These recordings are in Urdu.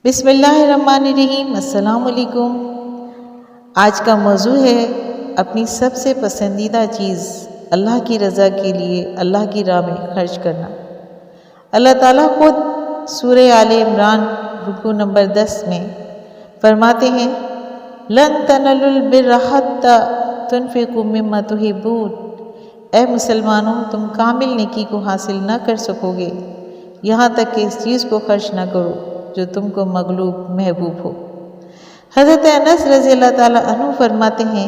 بسم اللہ الرحمن الرحیم۔ السلام علیکم۔ آج کا موضوع ہے اپنی سب سے پسندیدہ چیز اللہ کی رضا کے لیے اللہ کی راہ میں خرچ کرنا۔ اللہ تعالیٰ خود سورہ آل عمران رکوع نمبر 10 میں فرماتے ہیں لن تنالوا البر حتی تنفقوا مما تحبون۔ اے مسلمانوں، تم کامل نیکی کو حاصل نہ کر سکو گے یہاں تک کہ اس چیز کو خرچ نہ کرو جو تم کو مغلوب محبوب ہو۔ حضرت انس رضی اللہ تعالیٰ عنہ فرماتے ہیں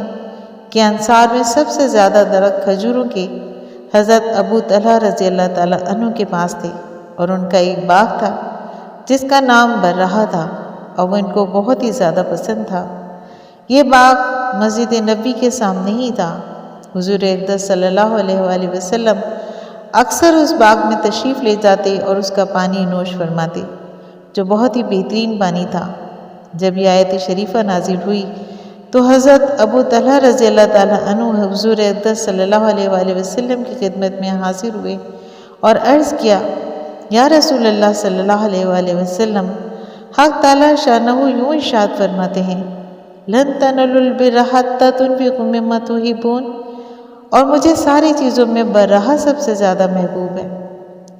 کہ انصار میں سب سے زیادہ درخت کھجوروں کے حضرت ابو طلحہ رضی اللہ تعالیٰ عنہ کے پاس تھے، اور ان کا ایک باغ تھا جس کا نام برہا تھا، اور وہ ان کو بہت ہی زیادہ پسند تھا۔ یہ باغ مسجد نبوی کے سامنے ہی تھا۔ حضور اقدس صلی اللہ علیہ وآلہ وسلم اکثر اس باغ میں تشریف لے جاتے اور اس کا پانی نوش فرماتے، جو بہت ہی بہترین پانی تھا۔ جب یہ آیت شریفہ نازل ہوئی تو حضرت ابو طلحہ رضی اللہ تعالیٰ عنہ حضور اقدس صلی اللہ علیہ وآلہ وسلم کی خدمت میں حاضر ہوئے اور عرض کیا، یا رسول اللہ صلی اللہ علیہ وآلہ وسلم، حق تعالیٰ شانہ یوں ارشاد فرماتے ہیں لن تنالوا البر حتی تنفقوا مما تحبون، اور مجھے ساری چیزوں میں برہا سب سے زیادہ محبوب ہے۔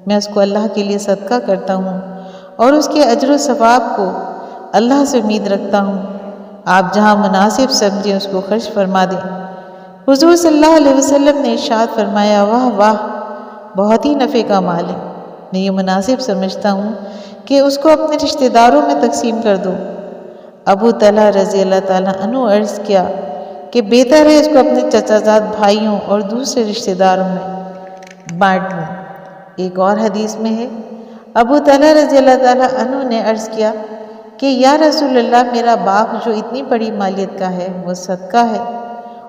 میں اس کو اللہ کے لیے صدقہ کرتا ہوں اور اس کے اجر و ثواب کو اللہ سے امید رکھتا ہوں۔ آپ جہاں مناسب سمجھیں اس کو خرچ فرما دیں۔ حضور صلی اللہ علیہ وسلم نے ارشاد فرمایا، واہ واہ، بہت ہی نفع کا مال ہے، میں یہ مناسب سمجھتا ہوں کہ اس کو اپنے رشتہ داروں میں تقسیم کر دو۔ ابو طلحہ رضی اللہ تعالیٰ عنہ عرض کیا کہ بہتر ہے اس کو اپنے چچا زاد بھائیوں اور دوسرے رشتہ داروں میں بانٹ لوں۔ ایک اور حدیث میں ہے، ابو طلحہ رضی اللہ تعالیٰ عنہ نے عرض کیا کہ یا رسول اللہ، میرا باغ جو اتنی بڑی مالیت کا ہے وہ صدقہ ہے،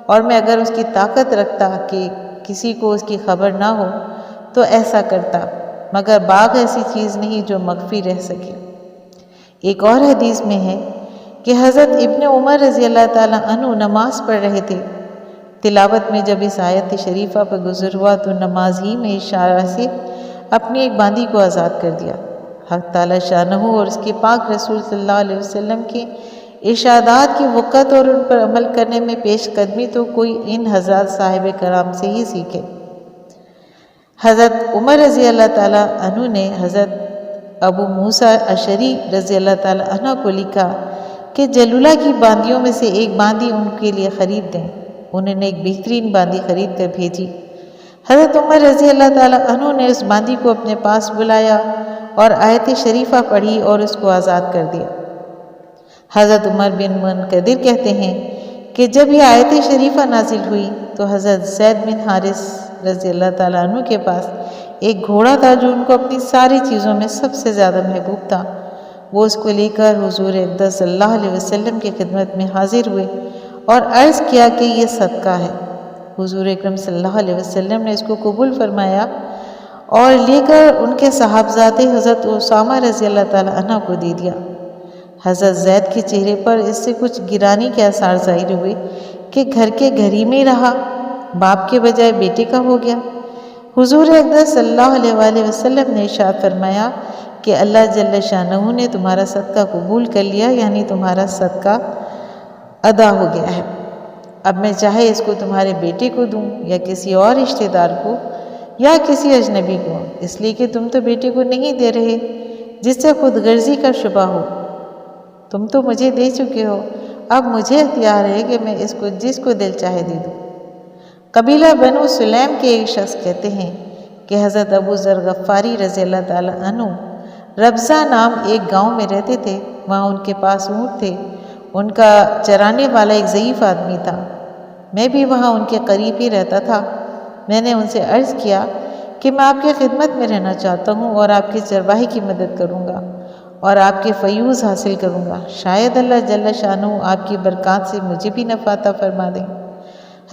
اور میں اگر اس کی طاقت رکھتا کہ کسی کو اس کی خبر نہ ہو تو ایسا کرتا، مگر باغ ایسی چیز نہیں جو مخفی رہ سکے۔ ایک اور حدیث میں ہے کہ حضرت ابن عمر رضی اللہ تعالیٰ عنہ نماز پڑھ رہے تھے۔ تلاوت میں جب اس آیت شریفہ پر گزر ہوا تو نماز ہی میں اشارہ سے اپنی ایک باندی کو آزاد کر دیا۔ حق تعالیٰ شانہ اور اس کے پاک رسول صلی اللہ علیہ وسلم کے ارشادات کی وقت اور ان پر عمل کرنے میں پیش قدمی تو کوئی ان حضرات صاحب کرام سے ہی سیکھے۔ حضرت عمر رضی اللہ تعالیٰ عنہ نے حضرت ابو موسیٰ اشعری رضی اللہ تعالیٰ عنہ کو لکھا کہ جلولہ کی باندیوں میں سے ایک باندی ان کے لیے خرید دیں۔ انہوں نے ایک بہترین باندی خرید کر بھیجی۔ حضرت عمر رضی اللہ تعالیٰ عنہ نے اس باندی کو اپنے پاس بلایا اور آیت شریفہ پڑھی اور اس کو آزاد کر دیا۔ حضرت عمر بن منقدر کہتے ہیں کہ جب یہ آیت شریفہ نازل ہوئی تو حضرت زید بن حارث رضی اللہ تعالیٰ عنہ کے پاس ایک گھوڑا تھا جو ان کو اپنی ساری چیزوں میں سب سے زیادہ محبوب تھا۔ وہ اس کو لے کر حضور اقدس صلی اللہ علیہ وسلم کی خدمت میں حاضر ہوئے اور عرض کیا کہ یہ صدقہ ہے۔ حضور اکرم صلی اللہ علیہ وسلم نے اس کو قبول فرمایا اور لے کر ان کے صاحبزادے حضرت اسامہ رضی اللہ تعالیٰ عنہ کو دے دیا۔ حضرت زید کے چہرے پر اس سے کچھ گرانی کے آثار ظاہر ہوئے کہ گھر کے گھر ہی میں رہا، باپ کے بجائے بیٹے کا ہو گیا۔ حضور اقدس صلی اللہ علیہ وآلہ وسلم نے ارشاد فرمایا کہ اللہ جل شانہ نے تمہارا صدقہ قبول کر لیا، یعنی تمہارا صدقہ ادا ہو گیا ہے۔ اب میں چاہے اس کو تمہارے بیٹے کو دوں یا کسی اور رشتہ دار کو یا کسی اجنبی کو، اس لیے کہ تم تو بیٹے کو نہیں دے رہے جس سے خود غرضی کا شبہ ہو، تم تو مجھے دے چکے ہو، اب مجھے اختیار ہے کہ میں اس کو جس کو دل چاہے دے دوں۔ قبیلہ بنو سلیم کے ایک شخص کہتے ہیں کہ حضرت ابو ذر غفاری رضی اللہ تعالیٰ عنہ ربضہ نام ایک گاؤں میں رہتے تھے۔ وہاں ان کے پاس اونٹ تھے، ان کا چرانے والا ایک ضعیف آدمی تھا۔ میں بھی وہاں ان کے قریب ہی رہتا تھا۔ میں نے ان سے عرض کیا کہ میں آپ کی خدمت میں رہنا چاہتا ہوں اور آپ کی چرواہی کی مدد کروں گا اور آپ کے فیوض حاصل کروں گا، شاید اللہ جل شانہ آپ کی برکات سے مجھے بھی نفع عطا فرما دیں۔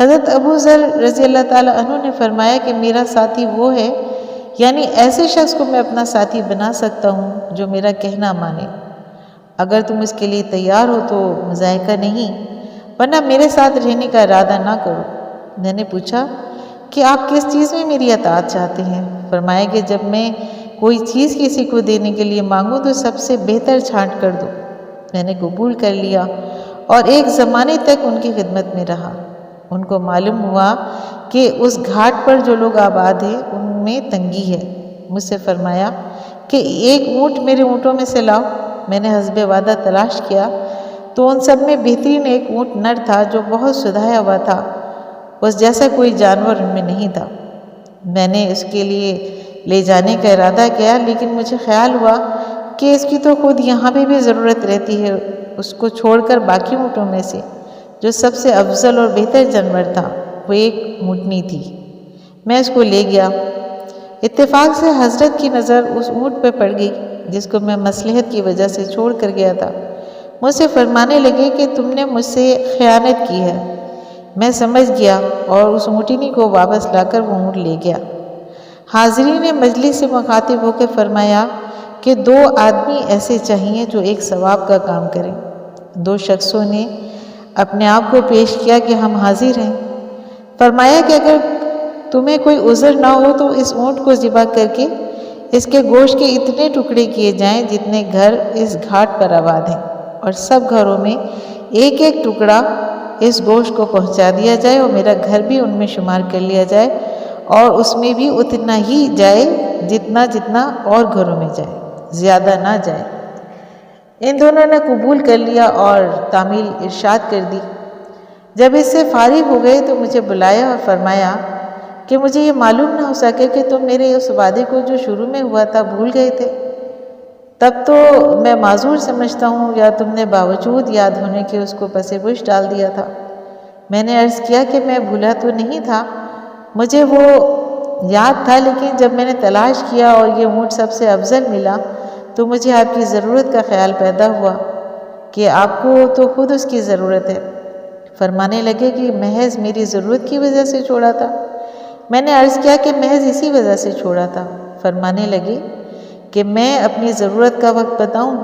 حضرت ابو ذر رضی اللہ تعالیٰ عنہ نے فرمایا کہ میرا ساتھی وہ ہے، یعنی ایسے شخص کو میں اپنا ساتھی بنا سکتا ہوں جو میرا کہنا مانے۔ اگر تم اس کے لیے تیار ہو تو مضائقہ نہیں، ورنہ میرے ساتھ رہنے کا ارادہ نہ کرو۔ میں نے پوچھا کہ آپ کس چیز میں میری اطاعت چاہتے ہیں؟ فرمایا کہ جب میں کوئی چیز کسی کو دینے کے لیے مانگوں تو سب سے بہتر چھانٹ کر دو۔ میں نے قبول کر لیا اور ایک زمانے تک ان کی خدمت میں رہا۔ ان کو معلوم ہوا کہ اس گھاٹ پر جو لوگ آباد ہیں ان میں تنگی ہے۔ مجھ سے فرمایا کہ ایک اونٹ میرے اونٹوں میں سے لاؤ۔ میں نے حسب وعدہ تلاش کیا تو ان سب میں بہترین ایک اونٹ نر تھا جو بہت سدھایا ہوا تھا، اس جیسا کوئی جانور ان میں نہیں تھا۔ میں نے اس کے لیے لے جانے کا ارادہ کیا، لیکن مجھے خیال ہوا کہ اس کی تو خود یہاں پہ بھی ضرورت رہتی ہے۔ اس کو چھوڑ کر باقی اونٹوں میں سے جو سب سے افضل اور بہتر جانور تھا وہ ایک اونٹنی تھی۔ میں اس کو لے گیا۔ اتفاق سے حضرت کی نظر اس اونٹ پہ پڑ گئی جس کو میں مصلحت کی وجہ سے چھوڑ کر گیا تھا۔ مجھ سے فرمانے لگے کہ تم نے مجھ سے خیانت کی ہے۔ میں سمجھ گیا اور اس اونٹنی کو واپس لا کر وہ اونٹ لے گیا۔ حاضرین نے مجلس سے مخاطب ہو کے فرمایا کہ 2 آدمی ایسے چاہیے جو ایک ثواب کا کام کریں۔ 2 شخصوں نے اپنے آپ کو پیش کیا کہ ہم حاضر ہیں۔ فرمایا کہ اگر تمہیں کوئی عذر نہ ہو تو اس اونٹ کو ذبح کر کے اس کے گوشت کے اتنے ٹکڑے کیے جائیں جتنے گھر اس گھاٹ پر آباد ہیں، اور سب گھروں میں ایک ایک ٹکڑا اس گوشت کو پہنچا دیا جائے، اور میرا گھر بھی ان میں شمار کر لیا جائے اور اس میں بھی اتنا ہی جائے جتنا جتنا اور گھروں میں جائے، زیادہ نہ جائے۔ ان دونوں نے قبول کر لیا اور تعمیل ارشاد کر دی۔ جب اس سے فارغ ہو گئے تو مجھے بلایا اور فرمایا کہ مجھے یہ معلوم نہ ہو سکے کہ تم میرے اس وعدے کو جو شروع میں ہوا تھا بھول گئے تھے۔ تب تو میں معذور سمجھتا ہوں، یا تم نے باوجود یاد ہونے کے اس کو پس پش ڈال دیا تھا۔ میں نے عرض کیا کہ میں بھولا تو نہیں تھا، مجھے وہ یاد تھا، لیکن جب میں نے تلاش کیا اور یہ اونٹ سب سے افضل ملا تو مجھے آپ کی ضرورت کا خیال پیدا ہوا کہ آپ کو تو خود اس کی ضرورت ہے۔ فرمانے لگے کہ محض میری ضرورت کی وجہ سے چھوڑا تھا؟ میں نے عرض کیا کہ محض اسی وجہ سے چھوڑا تھا۔ فرمانے لگے کہ میں اپنی ضرورت کا وقت بتاؤں؟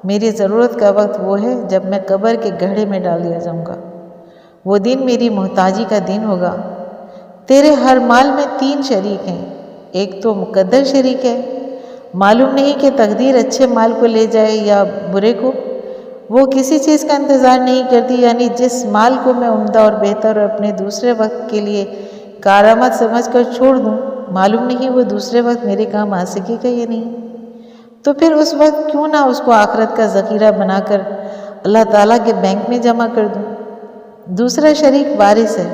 میری ضرورت کا وقت وہ ہے جب میں قبر کے گڑھے میں ڈال دیا جاؤں گا۔ وہ دن میری محتاجی کا دن ہوگا۔ تیرے ہر مال میں 3 شریک ہیں، ایک تو مقدر شریک ہے، معلوم نہیں کہ تقدیر اچھے مال کو لے جائے یا برے کو، وہ کسی چیز کا انتظار نہیں کرتی، یعنی جس مال کو میں عمدہ اور بہتر اور اپنے دوسرے وقت کے لیے کارآمد سمجھ کر چھوڑ دوں، معلوم نہیں وہ دوسرے وقت میرے کام آ سکے گا یا نہیں۔ تو پھر اس وقت کیوں نہ اس کو آخرت کا ذخیرہ بنا کر اللہ تعالیٰ کے بینک میں جمع کر دوں۔ دوسرا شریک وارث ہے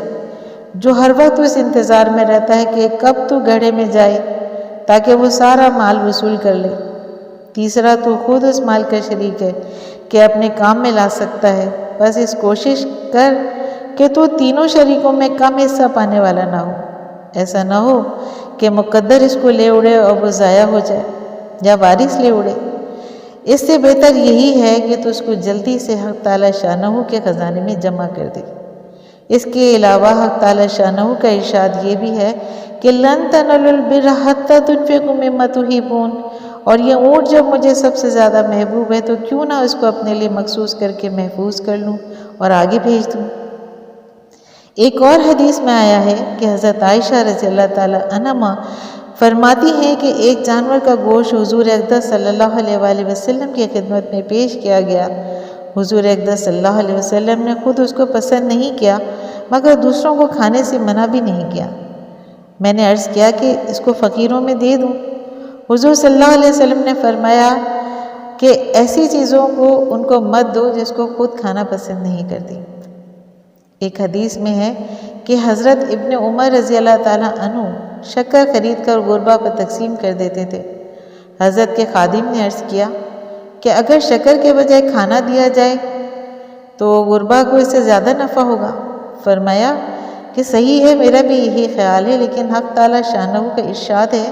جو ہر وقت اس انتظار میں رہتا ہے کہ کب تو گڑھے میں جائے تاکہ وہ سارا مال وصول کر لے۔ تیسرا تو خود اس مال کا شریک ہے کہ اپنے کام میں لا سکتا ہے، بس اس کوشش کر کہ تو تینوں شریکوں میں کم حصہ پانے والا نہ ہو، ایسا نہ ہو کہ مقدر اس کو لے اڑے اور وہ ضائع ہو جائے یا وارث لے اڑے۔ اس سے بہتر یہی ہے کہ تو اس کو جلدی سے حق تعالی شانہ کے خزانے میں جمع کر دے۔ اس کے علاوہ حق تعالی شانہ کا ارشاد یہ بھی ہے کہ لن تنالوا البر حتی تنفقوا مما تحبون، اور یہ اونٹ جب مجھے سب سے زیادہ محبوب ہے تو کیوں نہ اس کو اپنے لیے مخصوص کر کے محفوظ کر لوں اور آگے بھیج دوں۔ ایک اور حدیث میں آیا ہے کہ حضرت عائشہ رضی اللہ تعالی عنہا فرماتی ہیں کہ ایک جانور کا گوشت حضور اقدس صلی اللہ علیہ وآلہ وسلم کی خدمت میں پیش کیا گیا۔ حضور اقدس صلی اللہ علیہ وسلم نے خود اس کو پسند نہیں کیا مگر دوسروں کو کھانے سے منع بھی نہیں کیا۔ میں نے عرض کیا کہ اس کو فقیروں میں دے دوں۔ حضور صلی اللہ علیہ وسلم نے فرمایا کہ ایسی چیزوں کو ان کو مت دو جس کو خود کھانا پسند نہیں کرتی۔ ایک حدیث میں ہے کہ حضرت ابن عمر رضی اللہ تعالیٰ عنہ شکر خرید کر غربا پر تقسیم کر دیتے تھے۔ حضرت کے خادم نے عرض کیا کہ اگر شکر کے بجائے کھانا دیا جائے تو غربا کو اس سے زیادہ نفع ہوگا۔ فرمایا کہ صحیح ہے، میرا بھی یہی خیال ہے، لیکن حق تعالی شانہ کا ارشاد ہے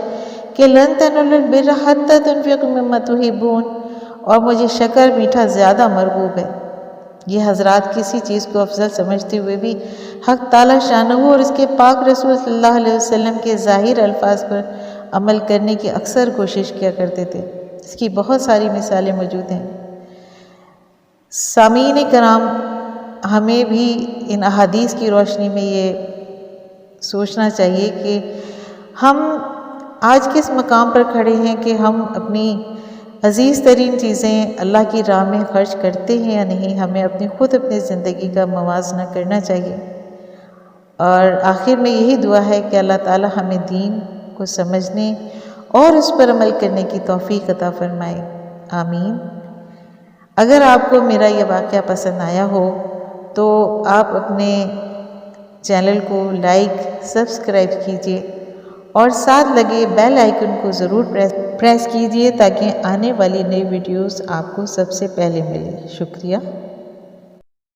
کہ لن تنالوا البر حتی تنفقوا مما تحبون، اور مجھے شکر میٹھا زیادہ مرغوب ہے۔ یہ حضرات کسی چیز کو افضل سمجھتے ہوئے بھی حق تعالی شانہ اور اس کے پاک رسول صلی اللہ علیہ وسلم کے ظاہر الفاظ پر عمل کرنے کی اکثر کوشش کیا کرتے تھے۔ اس کی بہت ساری مثالیں موجود ہیں۔ سامعین کرام، ہمیں بھی ان احادیث کی روشنی میں یہ سوچنا چاہیے کہ ہم آج کس مقام پر کھڑے ہیں کہ ہم اپنی عزیز ترین چیزیں اللہ کی راہ میں خرچ کرتے ہیں یا نہیں، ہمیں اپنی زندگی کا موازنہ کرنا چاہیے۔ اور آخر میں یہی دعا ہے کہ اللہ تعالی ہمیں دین کو سمجھنے اور اس پر عمل کرنے کی توفیق عطا فرمائے، آمین۔ اگر آپ کو میرا یہ واقعہ پسند آیا ہو تو آپ اپنے چینل کو لائک، سبسکرائب کیجیے اور ساتھ لگے بیل آئیکن کو ضرور پریس کیجیے تاکہ آنے والی نئی ویڈیوز آپ کو سب سے پہلے ملے۔ شکریہ۔